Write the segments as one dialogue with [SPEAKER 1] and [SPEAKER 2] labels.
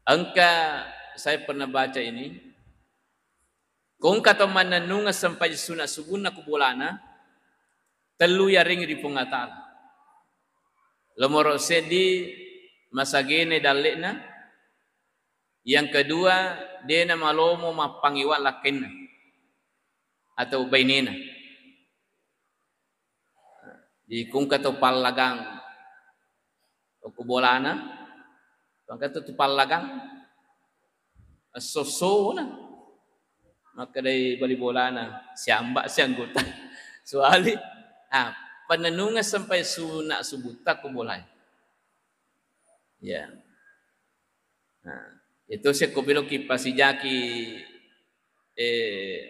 [SPEAKER 1] Angka saya pernah baca ini, kung kata mananunga sampai sunat subuh na kubulana, telu ya ring di pungatal. Lomoro sedi masagene dalekna. Yang kedua, dia na malomo mapangiwan lakin atau bainina. Di kung kata palagang o kubolana, kung kata tu palagang soso na. Maka dari bali bolana siambak si anggota. Soali pananunga sampai sunat subuta kubolay. Ya. Itu saya kubilo ki pasijaki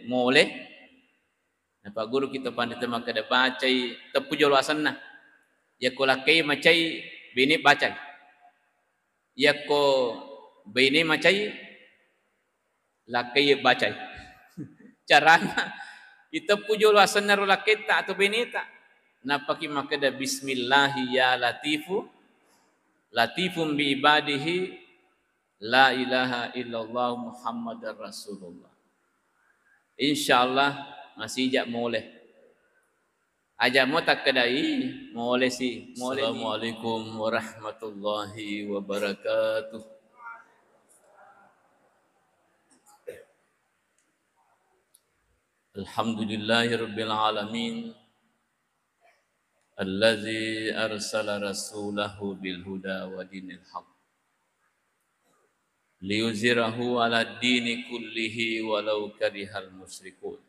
[SPEAKER 1] mole. Napa guru kita pandita maka ada bacai tepu jolwasan na. Ya ko lakai macai bini bacai. Ya ko bini macai lakai bacai. Caranya kita pujo lasan na lakai tak atau bini tak. Napa ki maka ada bismillahi ya latifu. Latifum bi ibadihi la ilaha illallah Muhammadar Rasulullah. InsyaAllah masih jak boleh. Ajar mau tak kedai, boleh sih. Assalamualaikum warahmatullahi wabarakatuh. Alhamdulillahirabbil alamin. Allazi arsala rasulahu bil huda wa dinil haq. Liyuzirahu ala dini kullihi walau karihal musyrikun.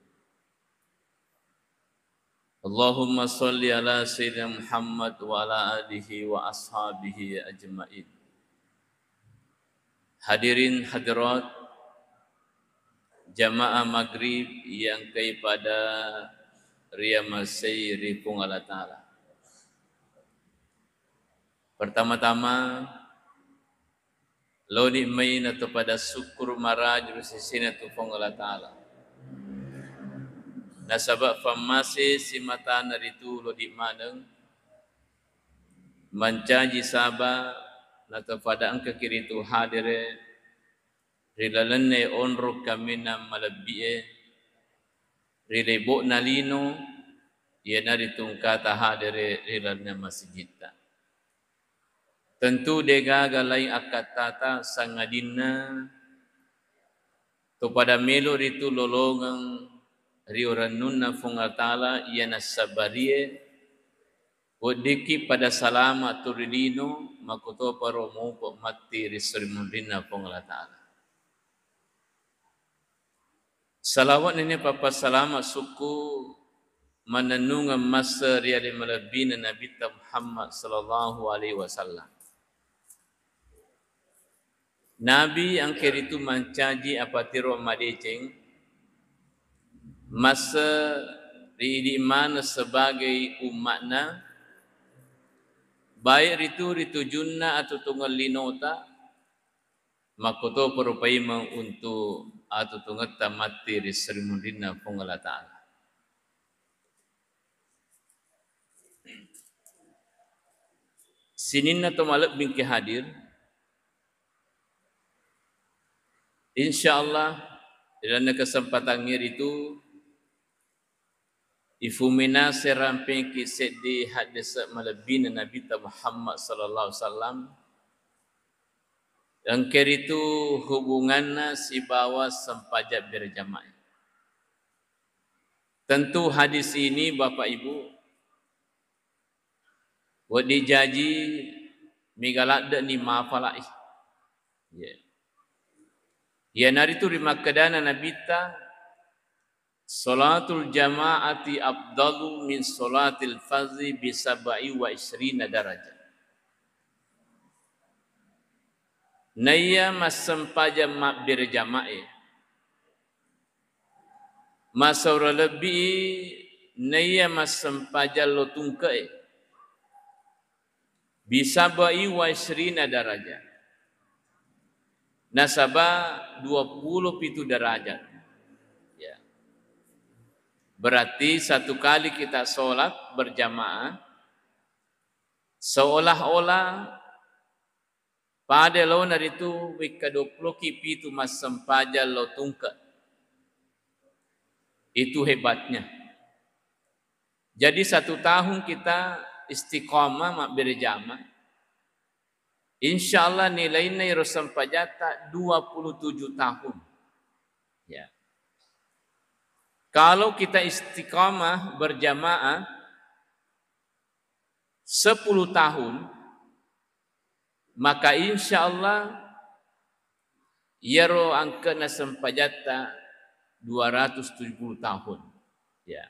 [SPEAKER 1] Allahumma salli ala sayyidina Muhammad wa ala alihi wa ashabihi ajma'in. Hadirin hadirat jamaah maghrib yang kepada Ria Masai Ripung Allah Ta'ala. Pertama-tama lo nikmain atau pada syukur maraj bersisina tufang Allah Ta'ala. Nasabak famasi simata naritu lo nikmaneng mancaji sabah atau pada angka kiri tu hadire rilalene onro kamina malabie rilebo nalino ia naritung kata hadire rilalene masjidta. Tentu dega galai akat tata sangadina tu pada melo ritu lolongang riuranunna funga ta'ala iana sabarie odiki pada salama turilino makuto paromo po mati risrimundina funga ta'ala. Salawat ini papa salama suku mananunga masa riade malabina Nabi Muhammad sallallahu alaihi wasallam. Nabi yang kiritu mancaji apatiro madeceng masa di mana sebagai umatna baik ritu junna atau tunggal linota makoto perupaima untuk atau tunggal tamati risrimundina pungala ta'ala. Sininna to malak bingki hadir. InsyaAllah dalam kesempatan itu ifumina seramping kisah di hadis malabina Nabi Muhammad sallallahu alaihi wasallam. Yang keritu hubungannya si bawa sempajak berjamaah. Tentu hadis ini Bapak Ibu wadi jaji migalak dak ni mafalai. Ya. Ya nari tu rimakadana nabita salatul jamaati afdalu min salatil fardhi bi 27 darajah. Naya masampaja mak berjamaah. Masaura lebih naya masampaja lotungke. Bi 27 darajah. Nasabah 27 derajat. Ya. Berarti satu kali kita solat berjamaah seolah-olah pada lo naritu wika 20 kipi tu mas sempaja lo tungka. Itu hebatnya. Jadi 1 tahun kita istiqamah mak berjamaah. InsyaAllah nilainya rosam pajata 27 tahun. Ya. Kalau kita istiqamah berjamaah 10 tahun, maka insyaAllah yaro angka na sempajata 270 tahun. Ya.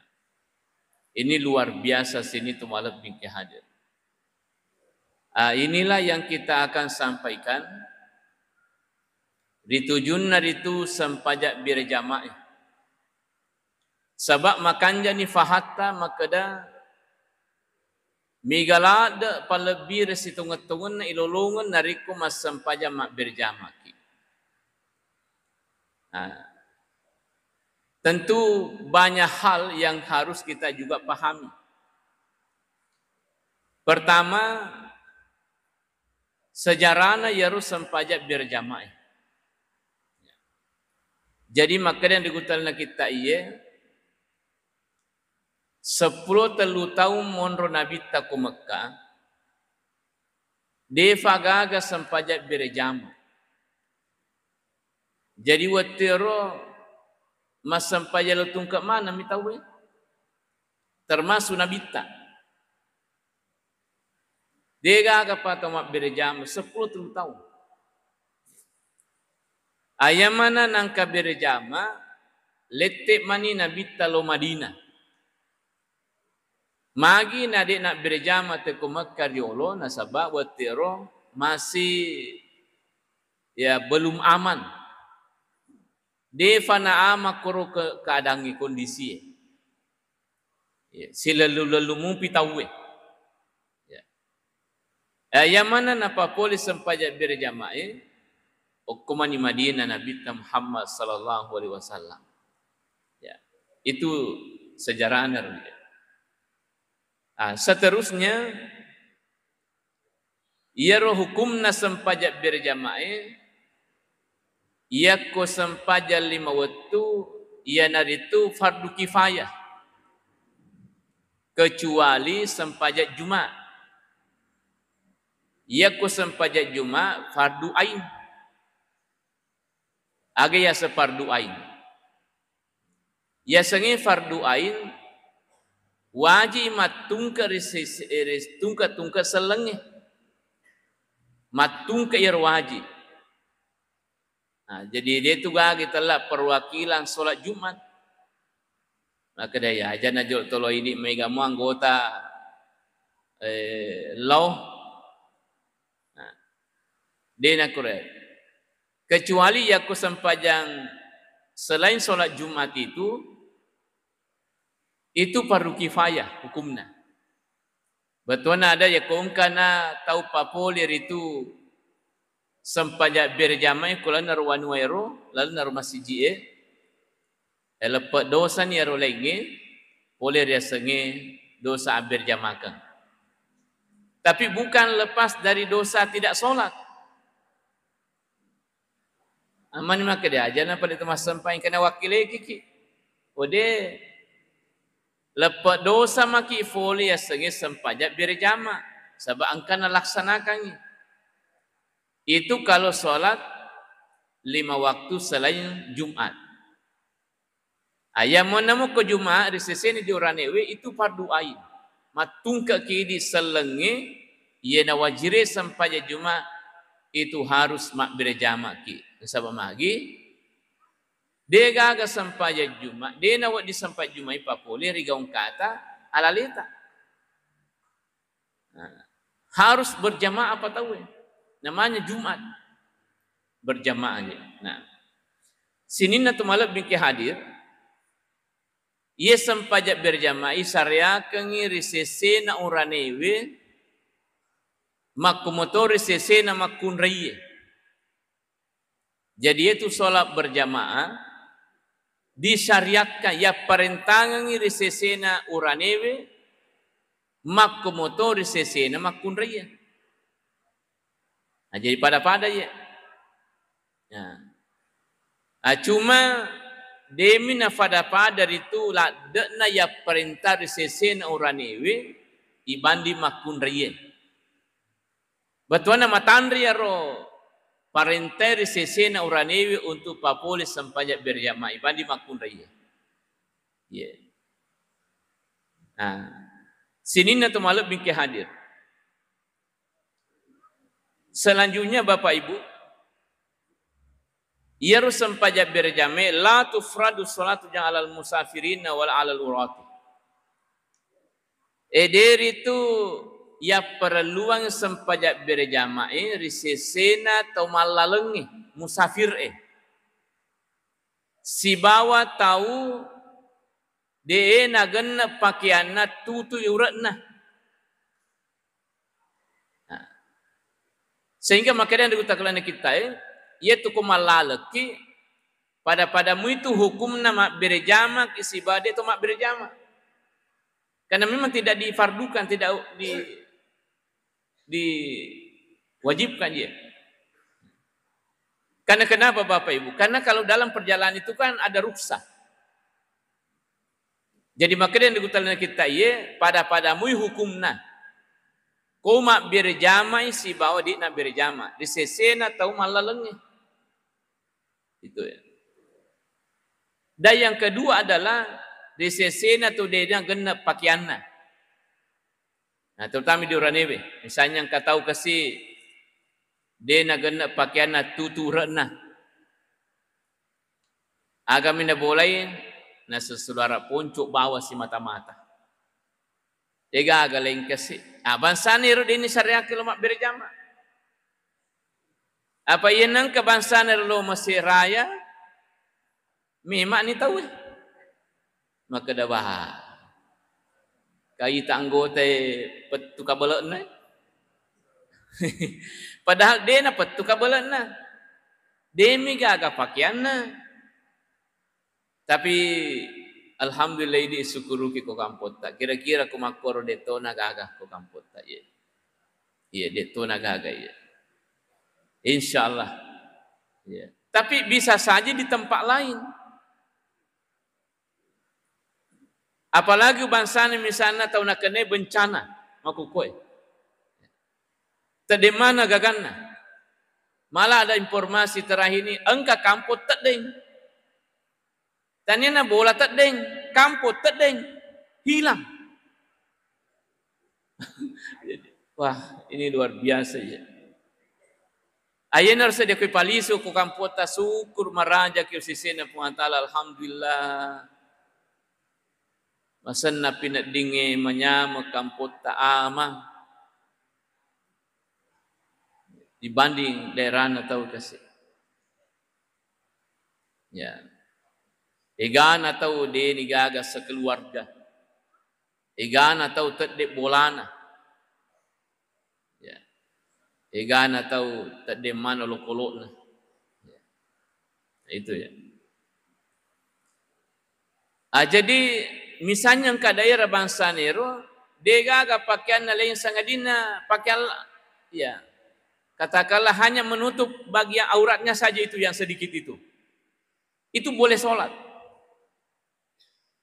[SPEAKER 1] Ini luar biasa sini tumalab bingki hadir. Inilah yang kita akan sampaikan. Ritujun naritu sempajak berjamaah. Sebab makanja ni fahata makada migalada palebir situngat-tungan na ilolongan nariku mas sempajak mak berjamaah. Tentu banyak hal yang harus kita juga pahami. Pertama, sejarahnya harus sempajak berjamaah. Jadi makanya digutalna kita iya 10 tahun monro Nabi taku Mekah defagaga sempajak berjamaah. Jadi watero mas sempajak lo tungkak mana mitawe? Termasuk Nabi tak. Dia agak patah berjamaah 10 tahun. Ayam mana nangka berjamaah letek mani Nabi talo Madinah. Magi nade nak berjamaah te Mekah diolo nasabak watero masih ya belum aman. Dia fana ama koro keadangi kondisi. Ya, sila lalu mumpi tahu. Yang mana napa polis sempajak berjamaah hukuman di Madinah Nabi Muhammad sallallahu alaihi wasallam. Ya. Itu sejarahnya. Seterusnya ia roh hukumna sempajak berjamaah ia ko sempajak 5 waktu ia naritu fardu kifayah kecuali sempajak Jumat. Ia ko sempajak Jumat fardu ain. Aga ya sefardu ain. Ya sengi fardu ain wajib matungka tungka selenge. Matungka ir wajib. Jadi dia tu kita lah perwakilan solat Jumat. Maka dia aja najol tolo ini megamu anggota law. Dia nak korek. Kecuali aku sempajang selain solat Jumat itu fardu kifayah hukumnya. Betul ada ya kongkana tahu papolir itu sempajak berjamaah kula narwanu ero lalu nar masjid lepas dosa ni ero lagi boleh dia senge dosa berjamaah. Tapi bukan lepas dari dosa tidak solat. Aman maka dia aja napa itu mas sampai kena wakil lagi. Ode lepas dosa maki foli ya senge sempajak berjamaah sebab angkana laksanakan. Itu kalau solat 5 waktu selain Jumat. Ayam menamu ke Jumat riseseni di oranewe itu fardu ain. Matungka kidi selenge ia na wajire sempajak Jumat itu harus mak berjamaah ki. Sebab magi dia gaga sempajak Jumat, dia nak di sempat Jumat papole rigaung kata alalita. Harus berjamaah apa tahu ya? Namanya Jumat berjamaah aja. Nah, sini natu malap bingki hadir. Ia sempajak berjamaah isarya kengi risese na uranewe makumotor risese na makunraiye. Jadi itu solat berjamaah disyariatkan ya perintangan risese na uranewe makumotor risese na makunraiye. Jadi pada ya. Cuma demi na pada itu la dekna ya perintah risesen oranewe ibandi makun riye. Batuana matandri ro perintah risesen oranewe untuk papole sampaya berjama ibandi makun riye. Ya. Sinina tu malu bingki hadir. Selanjutnya Bapak Ibu, iaru sampaya berjama la tufradu salatu jang alal musafirin wal alal urati. Dari itu ya perluang sampaya berjama risesena atau malalengi musafir si bawa tahu de nagenna pakaianna tutu uratna. Sehingga makanya dikatakan kita yaitu kumalalaki padamu itu hukumna mak berjama kisibade itu mak berjama. Karena memang tidak difardukan, tidak diwajibkan dia. Karena kenapa Bapak Ibu? Karena kalau dalam perjalanan itu kan ada rukhsah. Jadi makanya dikatakan kita padamu hukumna. Kau mak berjama si bawa di nak berjama, di sesena tahu malalengnya. Itu ya. Dan yang kedua adalah di sesena tu dia genap pakaianna. Terutama di Uranewe. Misalnya yang kau tahu kasih dia nak genap pakaianna tutu rena. Agamina boleh na saudara puncuk bawa si mata-mata. Ega agalain kasi. Bansaan iro din ni syariah mak berjama. Apa yan ang kabansaan iro masih raya? Mima ni tahu. Maka dah Kai tanggote petu kabalan na. Padahal dia na petu kabalan na. Demi gaga pakaian na. Tapi alhamdulillah ini syukuru ki ko kampot ta. Kira-kira ko makoro deto nagaga ko kampot ta ye. Iya deto nagaga ye. Insyaallah. Ya. Tapi bisa saja di tempat lain. Apalagi bansana misalnya tahu nak kena bencana makukoi. Tadi mana gaganna? Malah ada informasi terakhir ini engka kampot tedeng. Tanya na bola tedeng, kampot tedeng, hilang. Wah, ini luar biasa ya. Ayenar sa dekoy paliso ko kampot ta syukur maraja ki sisena puantala alhamdulillah. Masan na pinadinge manyama kampot ta ama. Dibanding daerah na tahu kasi. Ya. Egan atau dia nigaga sekeluarga. Egan atau tedek bolana. Ya. Egan atau tedek mana lokolokna. Ya. Itu ya. Jadi misalnya ke daerah bangsa nero, dia gaga pakaian lain sangadina, pakaian ya. Katakanlah hanya menutup bagian auratnya saja itu yang sedikit itu. Itu boleh sholat.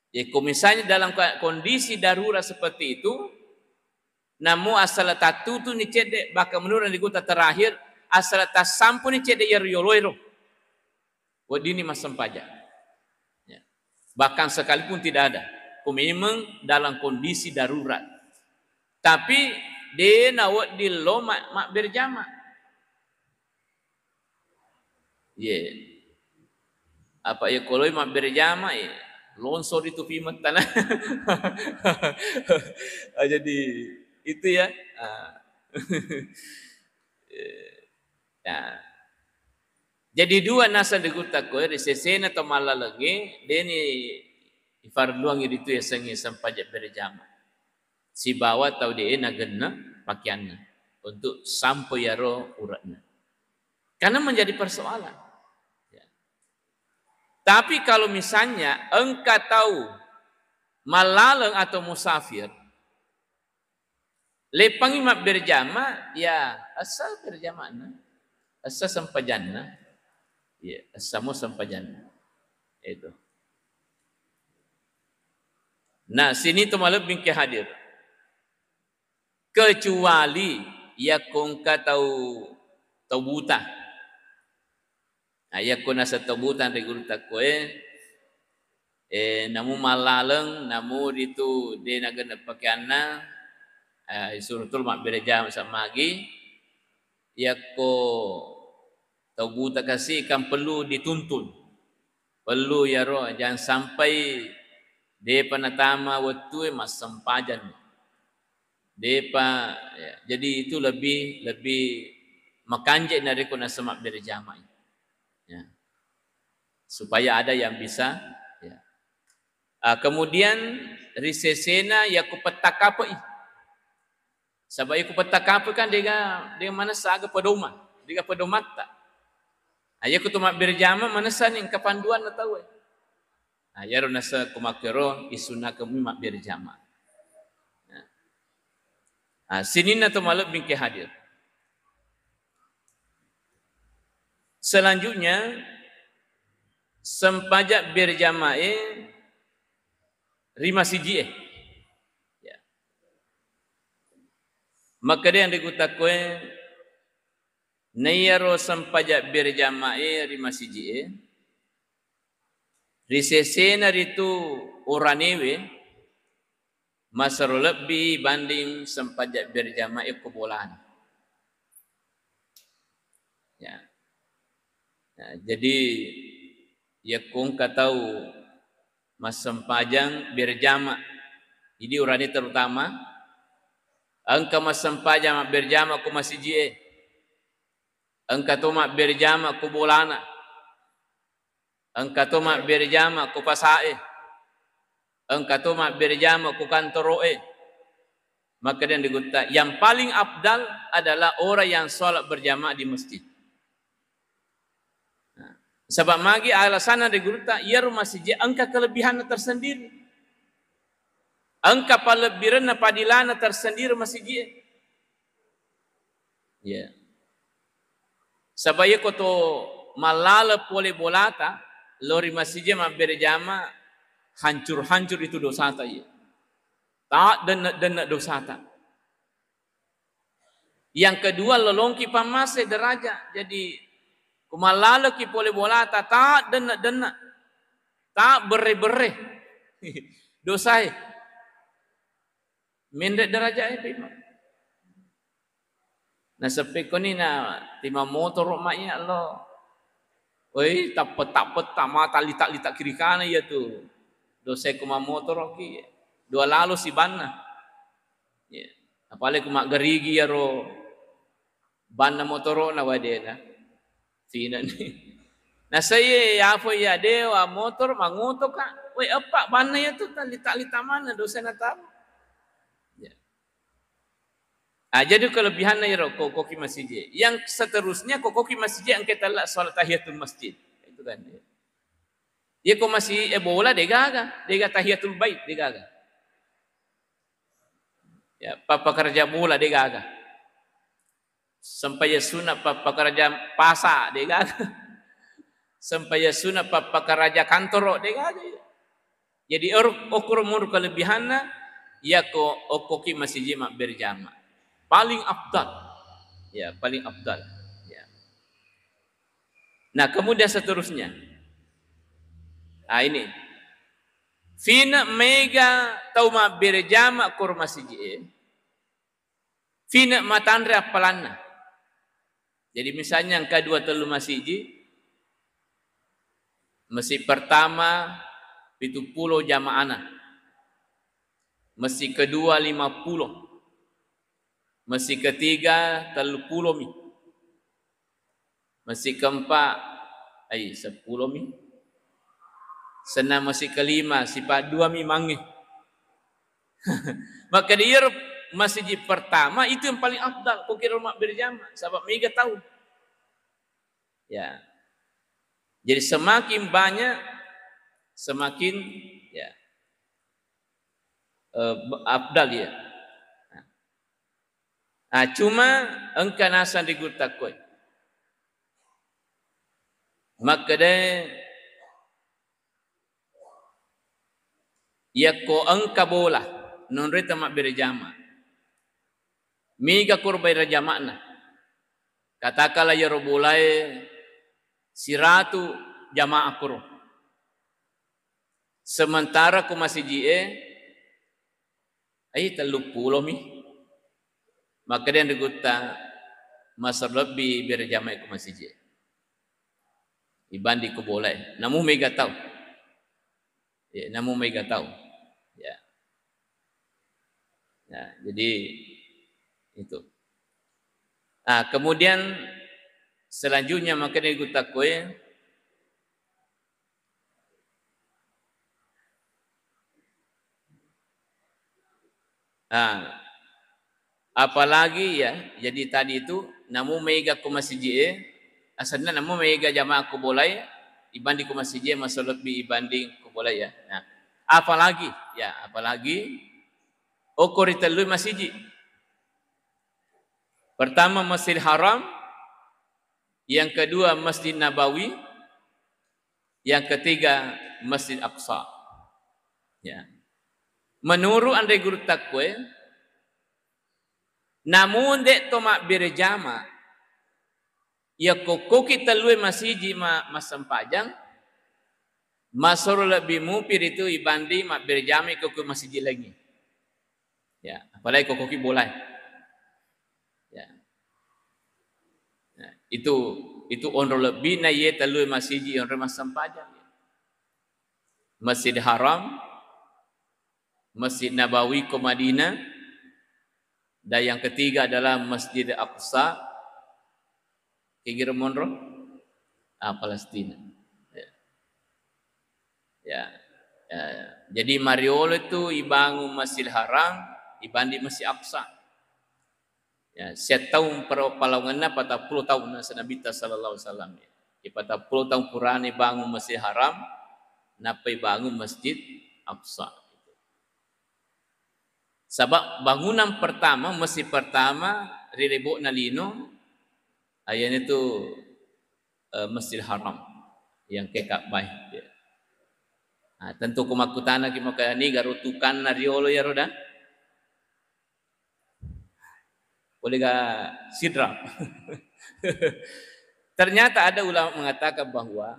[SPEAKER 1] Ya, misalnya dalam kondisi darurat seperti itu, namu asal tatu tu ni cedek, bahkan menurut diguta terakhir, asal tak sampu ni cedek ya rioloiro. Wadini masam pajak. Ya. Bahkan sekalipun tidak ada. Memang dalam kondisi darurat. Tapi dia nawat di lo mak berjama. Ya. Apa ya kalau mak berjama ya. Lonsor itu pimet tanah. Jadi itu ya. Ya. Jadi dua nasa diguta ko resesena atau malalagi deni ifarduang itu ya sengi sampai berjama. Si bawa tahu dia nagenna pakaiannya untuk sampai yaro uratnya. Karena menjadi persoalan. Tapi kalau misalnya engkau tahu malaleng atau musafir, Lepang mak berjama, ya asal berjama na, asal sampajanna, ya asamu sampajanna. Itu. Nah, sini tu malah bingkai hadir. Kecuali ya kong ka tahu buta. Ya kong nasa tahu buta regul takwe. Namu malaleng, namu itu dia nak kena pakaianna. Surutul mak berjam sama lagi. Ya ko tahu buta kasih kan perlu dituntun. Perlu ya roh, jangan sampai dia panatama waktu mas sempajan. Depa ya, jadi itu lebih makanjek dari kuna semak dari jamaah ya. Supaya ada yang bisa ya. Kemudian risesena ya ku petak apa sebab ku petak apa kan dia mana saga pedoma dia pedomat tak ya ku tumak berjama mana sani kepanduan na tahu ya ro nasa kumakero isuna kami mak berjama. Sini na tu malu bingkai hadir. Selanjutnya sempajak berjamaah rima siji ya. Maka dia yang dikutakwe nayaro sempajak berjamaah rima siji risesena itu oranewe masar lebih banding sempajak berjamaah kubulan. Ya. Jadi ya kong tahu mas sempajang berjamaah. Jadi orang ini terutama angka mas sempajang berjamaah ku masih jie. Angka tu mak berjamaah ku bolana. Angka tu mak berjamaah ku pasae. Angka tu mak berjamaah ku kantoroe. Maka dia digunakan yang paling afdal adalah orang yang solat berjamaah di masjid. Sebab magi alasan digunakan ia rumah masjid angka kelebihan tersendiri. Angka palebiran padilan tersendiri masjid. Ya. Sebab ia koto malala pole bolata lori masjid mak berjamaah hancur-hancur itu dosa ta ya. Tak dan dosa tak. Yang kedua lelongki pamase derajat. Jadi kumalala ki pole bolata tak dan tak bere-bere. Dosa mendek derajat itu. Nah sampai ko ni na tima motor maknya Allah. Oi tak mata litak kiri kanan ya tu. Dosa kuma motor ki. Dua lalu si banna. Ya. Apalagi kumak gerigi ya ro. Banna motoro na wadena. Sina ni. Nah saya ya apa ya dewa motor manguto ka. Wei apa banna ya tu litak mana dosa na tahu. Ya. Jadi kelebihan ya ro kokoki masjid. Yang seterusnya kokoki masjid yang kita lah salat tahiyatul masjid. Itu kan dia. Dia kok masih bola dega tahiyatul bait dega. Ya, papa kerja mula dia gagal. Sampai ya sunat papa kerja pasa dia gagal. Sampai ya sunat papa kerja kantor dia gagal. Jadi ukur kelebihannya ya ko okoki masjid mak berjamaah. Paling afdal. Ya, paling afdal. Ya. Nah, kemudian seterusnya. Ini Fina mega tau ma berjama kur masjid. Fina matandre apalanna. Jadi misalnya yang kedua telu masjid. Masjid pertama 70 jamaah. Masjid kedua 50. Masjid ketiga 30 mi. Masjid keempat 10 mi. Senang masih kelima, sifat dua mimangnya. Maka dia masjid pertama itu yang paling afdal. Kau kira mak berjamaah, sebab mega tahu. Ya, jadi semakin banyak, semakin ya afdal ya. Cuma engka nasan digutakoi. Maka de yako engka bola non reta mak berjama. Miga kurbai rajamakna. Katakanlah ya robulai 100 jamaah kuro. Sementara ku masih JE ai 30 mi. Maka dia diguta masa lebih berjamaah ku masih JE. Ibandi ku boleh. Namun mega tahu. Ya, namun mega tahu. Ya. Ya, jadi itu. Kemudian selanjutnya maka dia gutakoi apalagi ya, jadi tadi itu namu mega ku masjid asalnya namu mega jamaah ku boleh ibanding ku masjid masa lebih ibanding ku boleh ya. Nah, apalagi okoritalui masjid. Pertama Masjid Haram, yang kedua Masjid Nabawi, yang ketiga Masjid Aqsa. Ya. Menurut andai guru takwe, namun dek tomak berjama, ya koko kita lui masjid masam pajang, masur lebih mupir itu ibandi mak berjama koko masjid lagi. Ya, apalagi koko ki boleh. Ya. Nah, itu onro lebih na ye talui masjid onro masam pajang. Masjid Haram, Masjid Nabawi ke Madinah, dan yang ketiga adalah Masjid Aqsa kira monro Palestina. Ya. Jadi Mariolo itu ibangun Masjid Haram ibandi Masjid Aqsa. Ya, setahun perpalawanganna 40 tahun Nabi sallallahu alaihi wasallam. Ya, 40 tahun purane bangun Masjid Haram, napai bangun Masjid Aqsa. Sebab bangunan pertama, masjid pertama riribuk nalino ayat itu Masjid Haram yang ke Ka'bah. Ya. Tentu kumakutana ki makani garutukan nariolo ya roda. Boleh gak sidra? Ternyata ada ulama mengatakan bahwa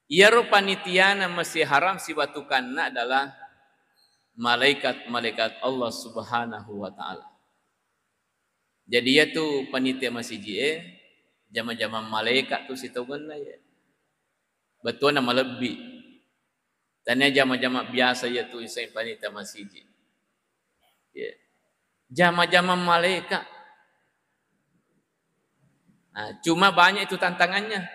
[SPEAKER 1] Yaro panitiana Masjid Haram sibatukanna adalah malaikat-malaikat Allah Subhanahu wa taala. Jadi ya tu panitia masjid jama-jama malaikat tu sitogenna ya. Betul nama lebih. Tanya jama-jama biasa ya tu isai panitia masjid. Ya. Jama-jama malaikat. Cuma banyak itu tantangannya.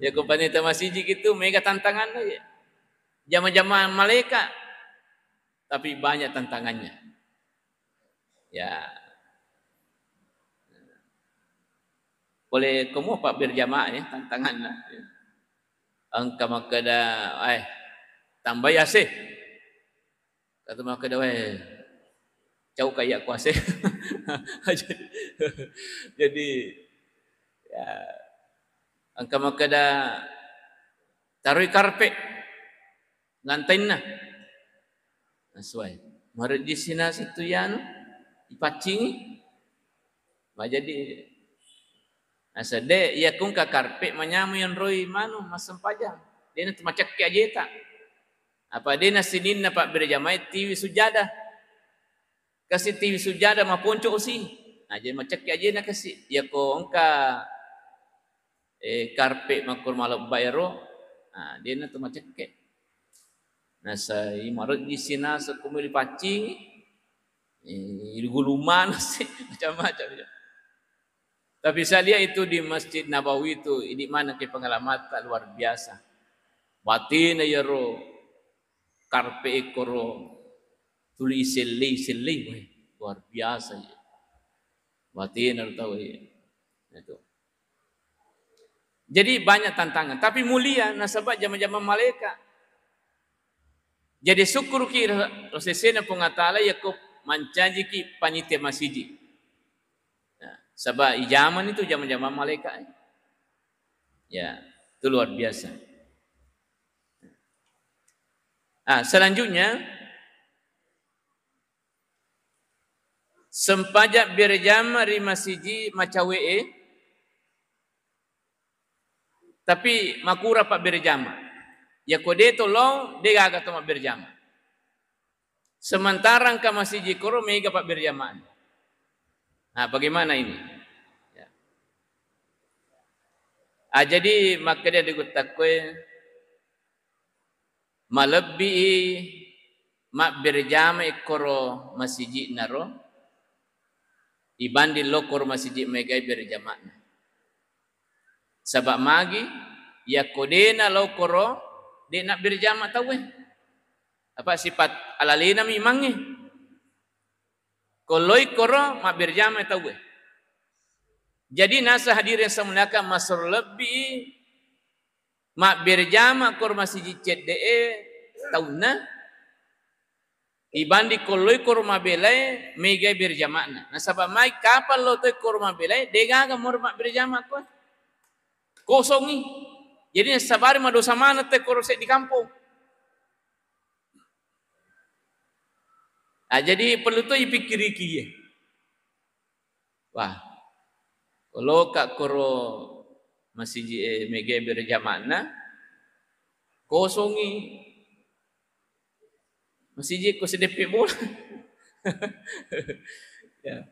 [SPEAKER 1] Ya panitia masjid gitu mega tantangannya ya. Jama-jama malaikat tapi banyak tantangannya. Ya. Boleh kamu apa berjamaah ya tantangannya. Angka makada tambah ya sih. Kata makada jauh kayak kuasa. Jadi ya angka makada taruh karpet lantainna. Sesuai. Maret di sini situ yan ipacingi. Jadi asade ya kung ka karpet manyamu yang roi manu masam pajang. Dia nanti macak ke aja tak. Apa dia nasinin na pak berjamaah TV sujada. Kasih TV sujada ma ponco usi. Jadi macak ke aja na kasih. Ya kung ka karpet makur malap bayaro. Dia nanti macak ke. Nasa imarot di sini sa kumuli pacing. Guluman sih macam-macam ya. Tapi saya lihat itu di Masjid Nabawi itu ini mana ke pengalaman luar biasa. Batin ya ro karpe ekoro tuli seli luar biasa ya. Batin harus tahu ya. Itu. Jadi banyak tantangan tapi mulia nasabah jama-jama malaikat. Jadi syukur ki Rasulullah pengatala ya mancaji ki panitia masjid. Sebab zaman itu zaman-zaman malaikat. Ya, itu luar biasa. Selanjutnya sempajak berjama di masjid macawe tapi makura pak berjama. Ya kode tolong dia agak toma berjama. Sementara ke masjid koro mega pak berjama. Bagaimana ini? Ya. Jadi maka dia digutakwe malebi mak berjama koro masjid naro ibanding lokor masjid mega berjama. Sebab magi ya kodena lokoro dia nak berjama tahu apa sifat alalina memangnya koloi koro mak berjama tahu jadi nasa hadirin semuanya masur lebih mak berjama kor masjid cede tahu na ibandi koloi kor mabelai mega berjama na sebab mai kapal lo tu kor mabelai dega gamor mak berjama ko kosong ni. Jadi sabar ma dosa mana te korosek di kampung. Jadi perlu tu dipikiri kiye. Wah. Kalau kak koro masjid mega berjamaah kosongi masjid ko sedepik bola. Ya.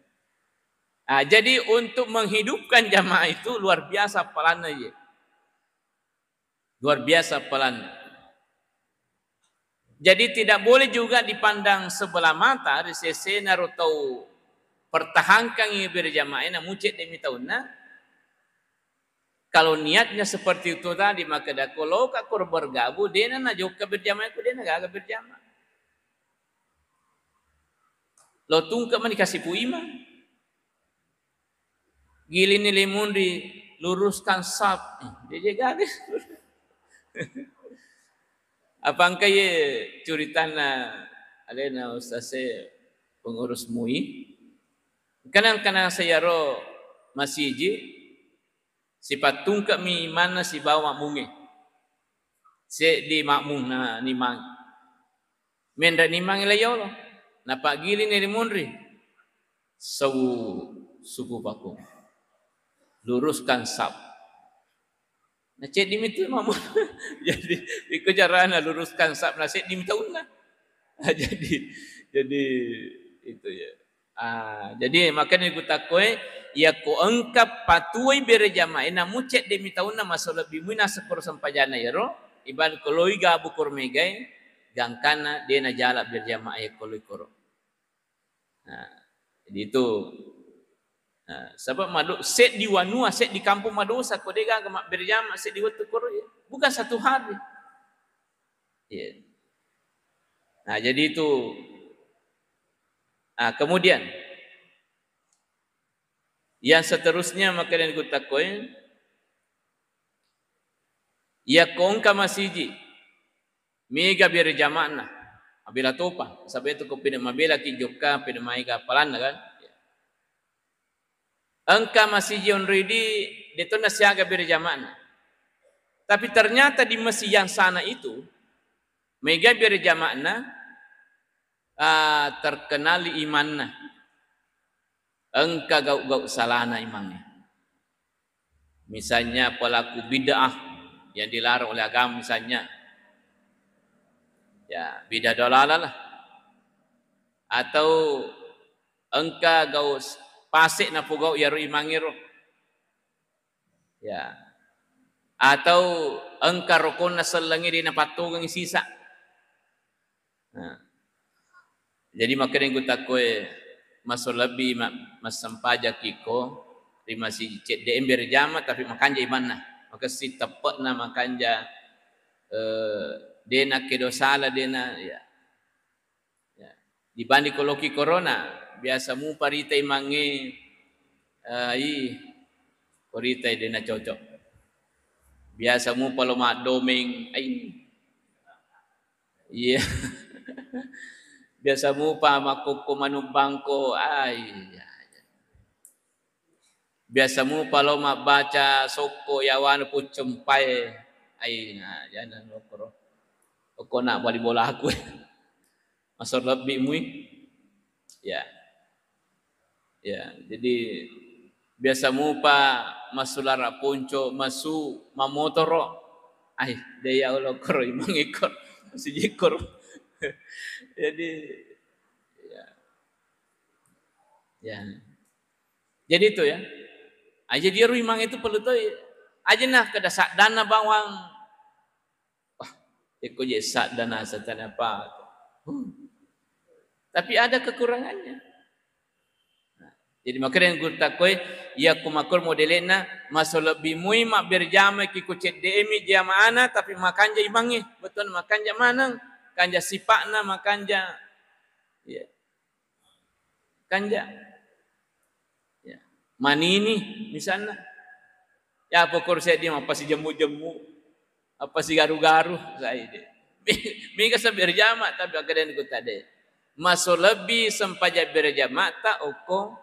[SPEAKER 1] Jadi untuk menghidupkan jamaah itu luar biasa pelana ye. Luar biasa pelana. Jadi tidak boleh juga dipandang sebelah mata resese narotau pertahankan yang berjamaah na mucet demi tahunna. Kalau niatnya seperti itu tadi maka dah kalau kak kor bergabung dia na joka berjamaah ku dia na gak berjamaah. Lo tungka man dikasih puima. Gili ni limun diluruskan sap. Dia gagal. Apa angkai curitana alena ustaz pengurus MUI. Kadang-kadang saya ro masjid sifat tungka mi mana si bawa munge. Se di makmum na nimang. Mendra nimang ilayo lo. Napa gili ni limun suku paku. Luruskan sap. Nah cek diminta mamu. Jadi ikut caranya luruskan sap nasi diminta una. Jadi itu ya. Jadi makanya ikut takoi ya ko engkap patuai berjamaah namu cek diminta una masalah bimuna sekor sampajana ya ro. Iban koloi gabu kor megai gangkana dia na jala berjamaah ya koloi koro. Jadi itu sebab madu set di wanua set di kampung madosa ko dega mak berjamaah set di watu koro bukan satu hari. Ya. Jadi itu kemudian yang seterusnya maka yang ikut takoi ya kongka masjid mega berjamaah abila topa sebab itu ko pina mabela ki joka pina mai ka palan kan. Engka masjid yang ready itu nasiaga berjamaah. Tapi ternyata di masjid yang sana itu mega berjamaah terkenal imanna. Engka gau-gau salahna imannya. Misalnya pelaku bid'ah yang dilarang oleh agama misalnya. Ya, bid'ah dalalah lah. Atau engka gau pasik na pugau ya imangiro. Ya. Atau engka rokon na selengi di na patungang sisa. Jadi makanya gue takoi masuk lebih masampaja kiko di masih cek DM berjama tapi makanja iman maka si tepat na makanja dena kedosala dena ya. Dibanding koloki corona biasa mu parita imangi parita dena cocok biasa mu palo mak domeng iya Biasa mu pa makuko manubangko ay. Biasa mu kalau mak baca soko yawan pu cempai ay na jangan lokro. Oko nak bali bola aku. Masuk lebih mu. Ya. Ya, jadi biasa mu pa masulara punco masu mamotoro. Ay, daya lokro imang ikor. Si jikor. Jadi ya. Jadi itu ya. Aja dia rumang itu perlu tu aja nah kada sak dana bawang. Wah, iko je sak dana satan apa. Tapi ada kekurangannya. Jadi makanya guru takoi ya kumakor modelena masuk lebih mui mak berjama ki kucet demi jamaana tapi makan je imangi betul makan je mana kanja sipakna makan je ya kanja ya manini misalnya ya pokor saya dia apa si jemu-jemu apa si garu-garu saya dia mika berjama tapi akadan ku tade masuk lebih sempaja berjama tak oko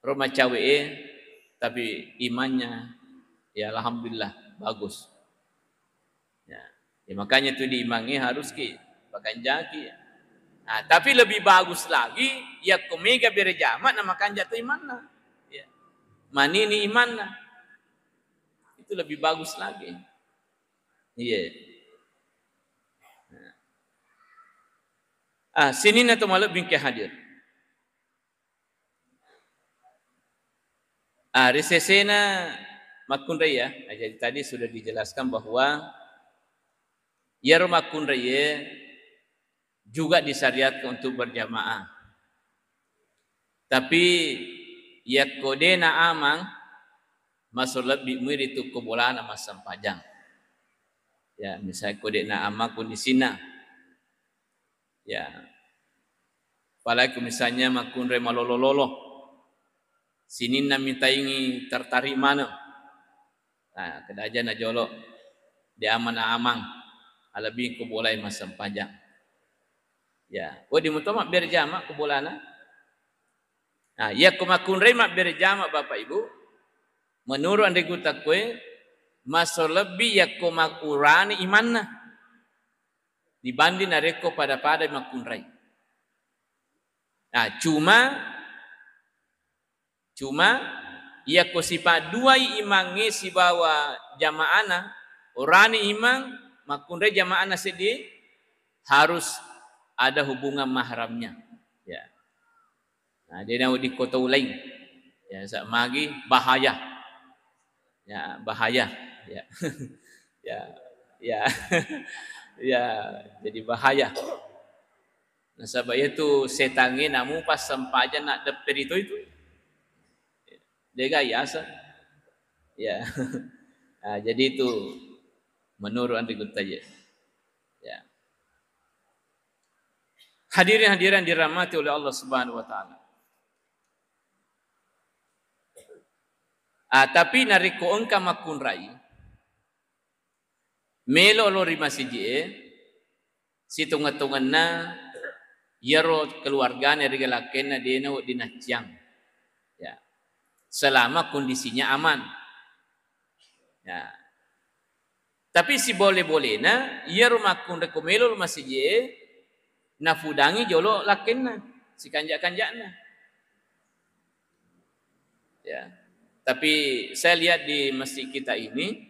[SPEAKER 1] rumah cawe tapi imannya ya alhamdulillah bagus ya, ya makanya tu diimangi harus ki pakai jaki nah, tapi lebih bagus lagi ya komega berjamaah nama kanja tu imanna ya manini imanna itu lebih bagus lagi iya sini atau malah bingkai hadir resesena makun raya. Jadi tadi sudah dijelaskan bahwa ya makun raya juga disyariatkan untuk berjamaah. Tapi ya kode na amang masuk lebih mirip itu kebolaan sama sampajang. Ya misalnya kode na amang kondisina. Ya. Apalagi misalnya makun raya malolololo. Sini nak minta ingi tertarik mana? Nah, kada aja nak jolok di aman-amang. Alabih ko boleh masam panjang. Ya, di mutamak berjamaah ko bolana. Nah, ya ko makun remak berjamaah Bapak Ibu. Menurut ande guta koe masuk lebih ya ko makurani imanna dibanding nareko pada makun rei. Nah, Cuma ia ko sifat dua imangi si bawa jamaana orani imang makunre jamaana sedi harus ada hubungan mahramnya ya nah dia nak di kota lain ya sak magi bahaya ya bahaya ya ya ya ya jadi bahaya nah sebab itu setange namu pas sempaja nak dapet itu dia gaya ya nah, jadi itu menurut Andri Gutaye ya hadirin dirahmati oleh Allah Subhanahu wa taala tapi nariko engka makun rai melo lo rima siji situnga-tunganna yaro keluargane rigalakena dena dinacang ya selama kondisinya aman. Ya. Tapi si boleh-boleh na, ia rumah kun rekomelo masih je, nafudangi jolo lakenna, si kanjak-kanjakna. Ya. Tapi saya lihat di masjid kita ini,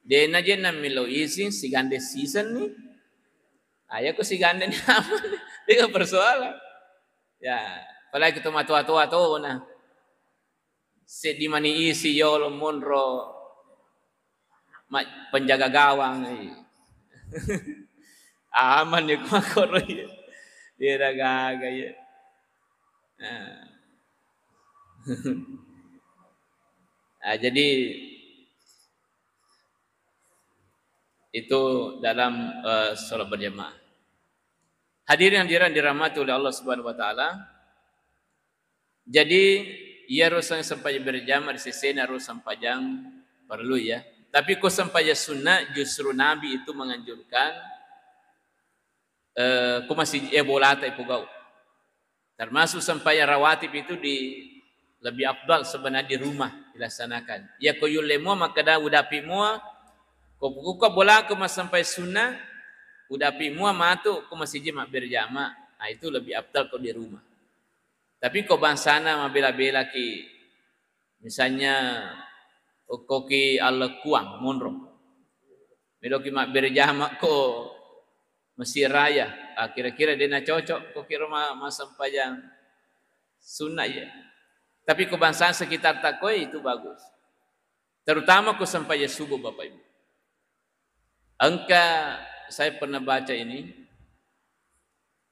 [SPEAKER 1] dena je namilo izin si gande season ni, ayah ko si gande ni aman, dia persoalan. Ya, apalagi kita matua-tua tu na. Di mani isi yolo monro penjaga gawang aman ya kumakoro ya dia gaga ya jadi itu dalam salat berjamaah hadirin dirahmati oleh Allah Subhanahu wa taala jadi ia rusang sampai berjamaah di sisi harus sampajang perlu ya. Tapi kau sampai sunnah justru Nabi itu menganjurkan ko masjid bolata ipugau. Termasuk sembahyang rawatib itu lebih afdal sebenarnya di rumah dilaksanakan. Ya ko yulemo makada udapi mua ko buka bola ko sampai sunnah udapi mua matu ko masjid mak berjamaah. Nah, itu lebih afdal ko di rumah. Tapi ko bangsana mabela-bela ki misalnya ko ki Allah kuang monro. Melo ki mak berjamaah ko Mesir Raya, kira-kira dia nak cocok, kau kira masa panjang sunnah ya. Tapi kebangsaan sekitar takoi itu bagus. Terutama kau sampai subuh Bapak Ibu. Angka saya pernah baca ini,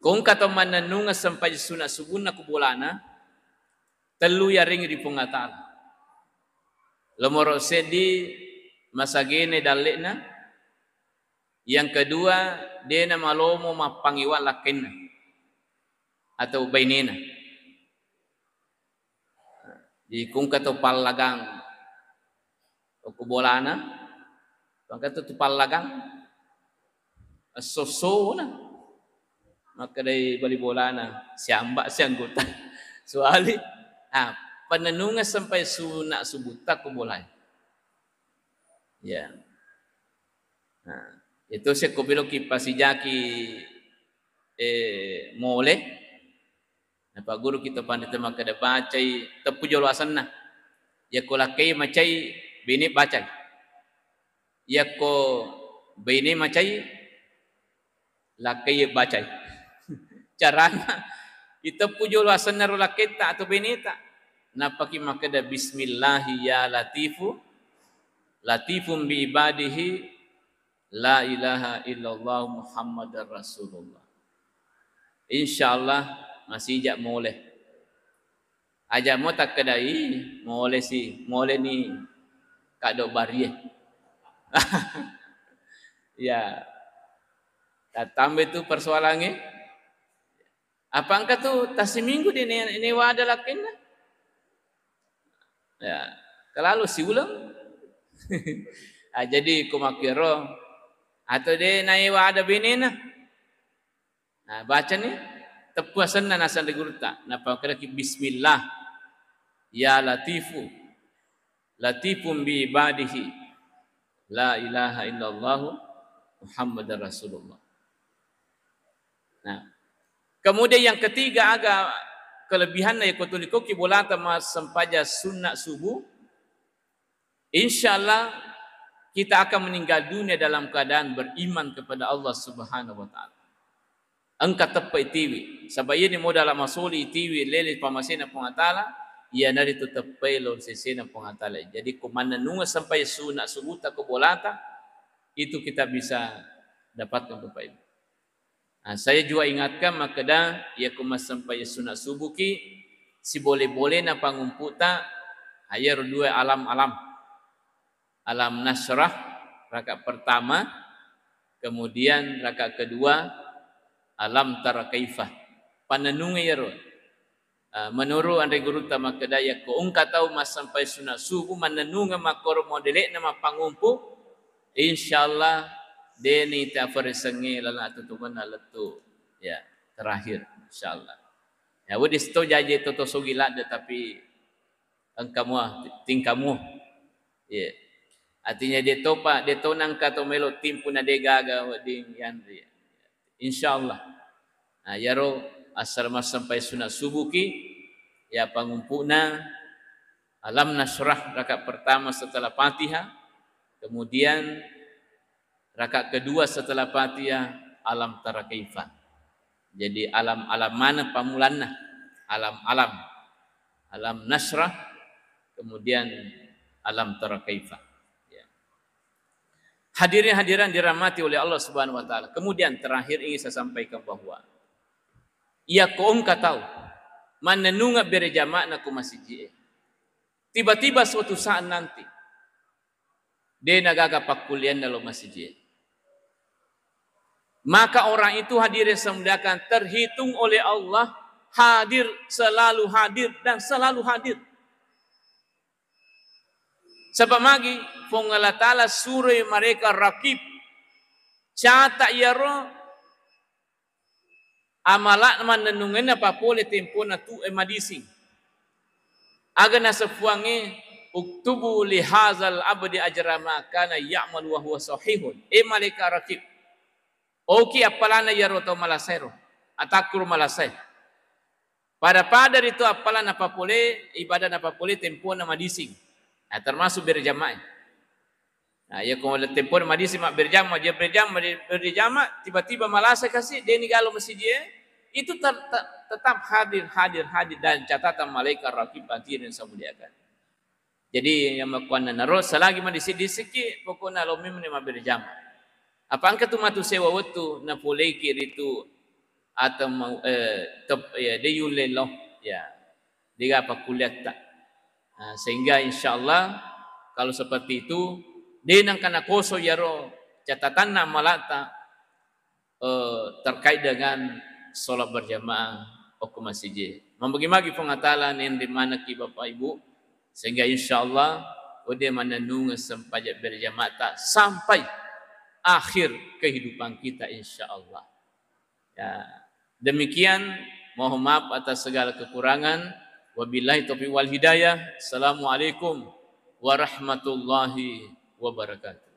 [SPEAKER 1] kau kata mana nunga sampai sunnah subuh nak kubulana, telu ya ring di pungatal. Lomoro sedi masa gene dalekna. Yang kedua, dia nama lomo mapangiwan lakin atau bainina. Di kung kato palagang o kubolana, kung kato tu palagang soso na. Maka dari bali bolana siamba sianggota. Soali pananungan sampai sunak subuta kubolay. Ya. Nah, itu saya kubilo ki pasijaki mole. Napa guru kita pandai tema kada bacai tepu jolasan na. Ya ko lakai macai bini bacai. Ya ko bini macai lakai bacai. Carana itepu jolasan na lakai ta atau bini ta. Napa ki makada bismillahi ya latifu latifum bi ibadihi la ilaha illallah Muhammadar Rasulullah. InsyaAllah masih jak moleh. Aja mau tak kedai moleh si moleh ni kado barie. Ya. Tambah tu persoalannya. Apa angka tu tasi minggu di ini wada lakin lah. Ya. Kalau si ulang. Jadi kumakiro atau dia naik wada bini na. Nah, baca ni tepuasan na nasan de gurta. Napa kira ki bismillah ya latifu latifum bi ibadihi la ilaha illallah Muhammadar Rasulullah. Nah, kemudian yang ketiga agak kelebihan na yakutuliko ki bolata mas sampaja sunnah subuh. Insyaallah kita akan meninggal dunia dalam keadaan beriman kepada Allah Subhanahu wa taala. Angkat tepai tiwi. Sebab ini modal masuli tiwi lele pamasina pengatala, ia nari tu tepai lor sesena pengatala. Jadi kumana nunga sampai sunat subuta ke bolata, itu kita bisa dapatkan Bapak Ibu. Nah, saya juga ingatkan makada ia kumas sampai sunat subuh ki si boleh-boleh na pangumputa ayar dua alam-alam. Alam nasrah rakaat pertama, kemudian rakaat kedua alam tara kaifah. Pananunga yaro. Menurut andai guru tama kedaya ko ungka tahu mas sampai sunat subuh mananunga makor modelek nama pangumpu insyaallah deni ta faresengi lala tutukan letu ya terakhir insyaallah. Ya wadi sto jaje toto sugila tetapi engkamu tingkamu. Ya. Artinya dia topa, dia tonang kato melo tim puna de gaga wading yan dia. Insyaallah. Nah, yaro asal mas sampai sunat subuh ki ya pangumpuna alam nasrah rakaat pertama setelah Fatihah, kemudian rakaat kedua setelah Fatihah alam tara kaifah. Jadi alam-alam mana pamulanna? Alam-alam. Alam nasrah kemudian alam tara kaifah. Hadirin-hadiran dirahmati oleh Allah Subhanahu wa taala. Kemudian terakhir ingin saya sampaikan bahwa ia kaum tahu manenunga berjamaah na ku masjid. Tiba-tiba suatu saat nanti dia nagaga pakulian dalam masjid. Maka orang itu hadirin semuliakan terhitung oleh Allah hadir, selalu hadir dan selalu hadir. Sebab magi Allah Ta'ala suruh mereka rakib. Catak yaro Amalak manenungen apa pole tempo na tu emadising. Aga na sefuange uktubu li hazal abdi ajrama kana ya'mal wa huwa sahihun. Malika rakib. Oki apalana yaroto malasero. Atakur malasai. Pada itu apalan apa pole ibadah apa pole tempo na madising. Nah, termasuk berjamaah. Nah, ya kalau tempo na madising mak berjamaah, dia berjamaah tiba-tiba malasai kasih dia ni kalau masih dia itu tetap hadir dan catatan malaikat rakib atid yang samudiakan. Jadi yang makuan naros selagi madisi disiki pokoknya lo memang berjamaah. Apa angka tu matu sewa waktu na pole kiritu atau ya dia yulelo ya dia apa kuliah tak sehingga insyaallah kalau seperti itu dia nang kana koso yaro catatan na malata terkait dengan solat berjamaah hukum masjid membagi-bagi pengatalan yang di mana ki Bapak Ibu sehingga insyaallah dia menenung sempajak berjamaah tak sampai akhir kehidupan kita insyaallah. Ya, demikian mohon maaf atas segala kekurangan. Wabillahi taufiq wal hidayah. Assalamualaikum warahmatullahi wabarakatuh.